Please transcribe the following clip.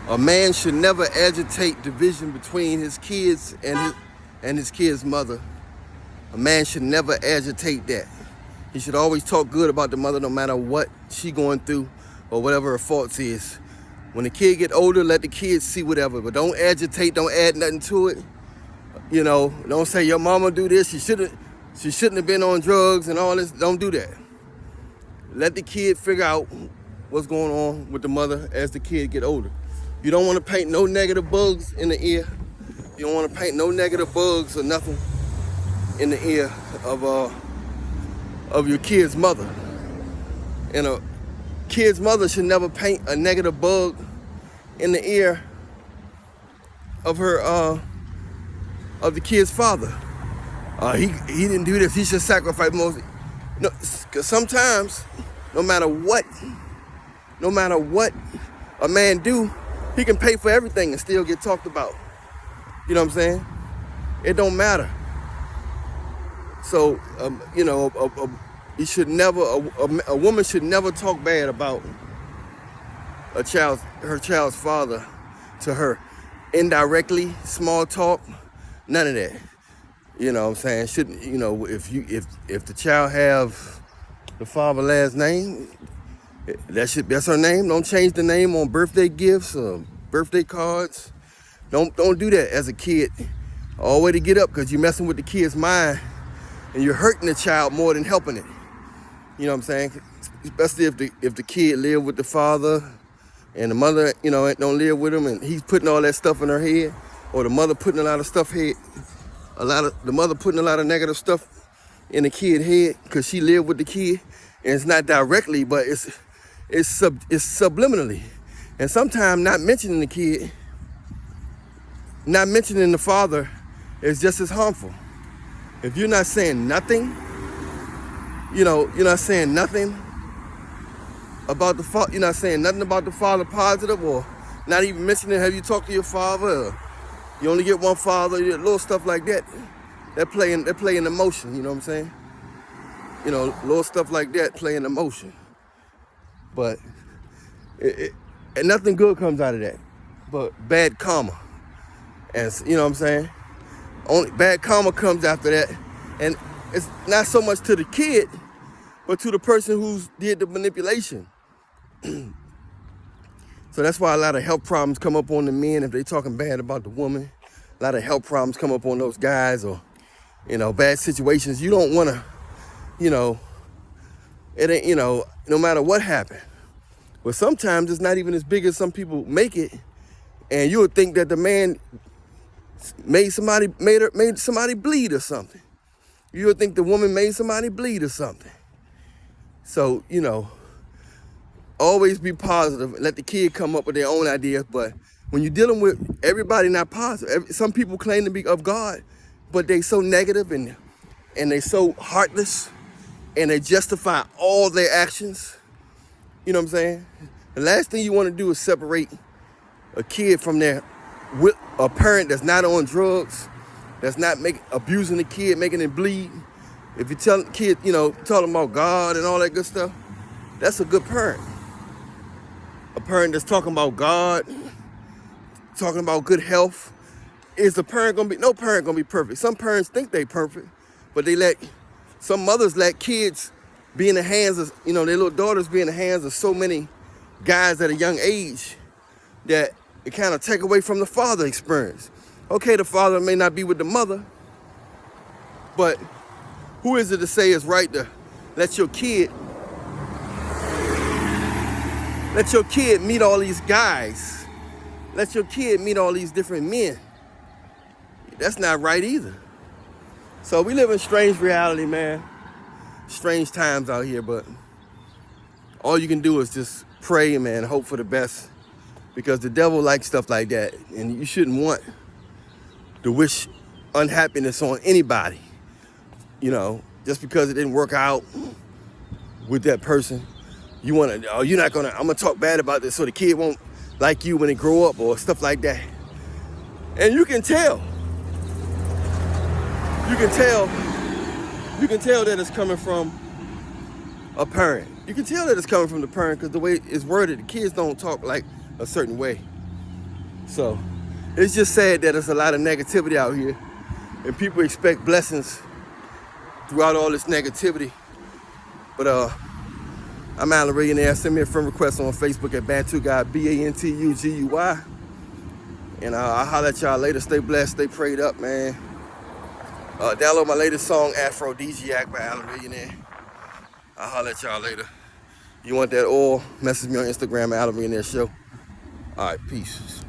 A man should never agitate division between his kids and his kid's mother. A man should never agitate that. He should always talk good about the mother no matter what she going through or whatever her faults is. When the kid get older, let the kids see whatever, but don't agitate, don't add nothing to it. You know, don't say your mama do this, she shouldn't have been on drugs and all this. Don't do that. Let the kid figure out what's going on with the mother as the kid get older. You don't want to paint no negative bugs in the ear. You don't want to paint no negative bugs or nothing in the ear of your kid's mother. And a kid's mother should never paint a negative bug in the ear of her of the kid's father. He didn't do this. He should sacrifice most. No, because sometimes, no matter what a man do, he can pay for everything and still get talked about. You know what I'm saying? It don't matter. So, you know, a woman should never talk bad about her child's father to her. Indirectly, small talk, none of that. You know what I'm saying? Shouldn't, you know, if the child have the father's last name, that's her name. Don't change the name on birthday gifts or birthday cards. Don't do that as a kid. All the way to get up, because you're messing with the kid's mind and you're hurting the child more than helping it. You know what I'm saying? Especially if the kid live with the father and the mother, you know, don't live with him, and he's putting all that stuff in her head, or the mother putting a lot of stuff head. The mother putting a lot of negative stuff in the kid's head because she lived with the kid, and it's not directly, but it's subliminally. And sometimes not mentioning the kid, not mentioning the father is just as harmful. If you're not saying nothing, you know, you're not saying nothing about the father, you're not saying nothing about the father positive, or not even mentioning, have you talked to your father? Or you only get one father, little stuff like that. They're playing emotion, you know what I'm saying? You know, little stuff like that playing emotion. But and nothing good comes out of that, but bad karma. And you know what I'm saying? Only bad karma comes after that. And it's not so much to the kid, but to the person who's did the manipulation. So that's why a lot of health problems come up on the men if they talking bad about the woman. A lot of health problems come up on those guys, or, you know, bad situations. You don't want to, you know, it ain't, you know, no matter what happened. But sometimes it's not even as big as some people make it. And you would think that the man made somebody bleed or something. You would think the woman made somebody bleed or something. So, you know, always be positive. Let the kid come up with their own ideas. But when you're dealing with everybody not positive, some people claim to be of God, but they so negative and they so heartless, and they justify all their actions. You know what I'm saying? The last thing you want to do is separate a kid from a parent that's not on drugs, that's not abusing the kid, making it bleed. If you tell the kid, you know, talking about God and all that good stuff, that's a good parent. A parent that's talking about God, talking about good health. Is the parent gonna be? No parent gonna be perfect. Some parents think they perfect, but some mothers let kids be in the hands of, you know, their little daughters be in the hands of so many guys at a young age that it kind of take away from the father experience. Okay, the father may not be with the mother, but who is it to say it's right to let your kid meet all these guys? Let your kid meet all these different men. That's not right either. So we live in strange reality, man. Strange times out here, but all you can do is just pray, man, hope for the best, because the devil likes stuff like that, and you shouldn't want to wish unhappiness on anybody. You know, just because it didn't work out with that person, I'm gonna talk bad about this so the kid won't like you when they grow up, or stuff like that. And you can tell that it's coming from a parent. You can tell that it's coming from the parent because the way it's worded, the kids don't talk like a certain way. So it's just sad that there's a lot of negativity out here, and people expect blessings throughout all this negativity. But I'm Alan Millionaire. Send me a friend request on Facebook at Bantu Guy, BANTUGUY. And I'll holler at y'all later. Stay blessed, stay prayed up, man. Download my latest song, Aphrodisiac by Alan Millionaire. I'll holler at y'all later. You want that oil? Message me on Instagram at Alan Millionaire Show. All right, peace.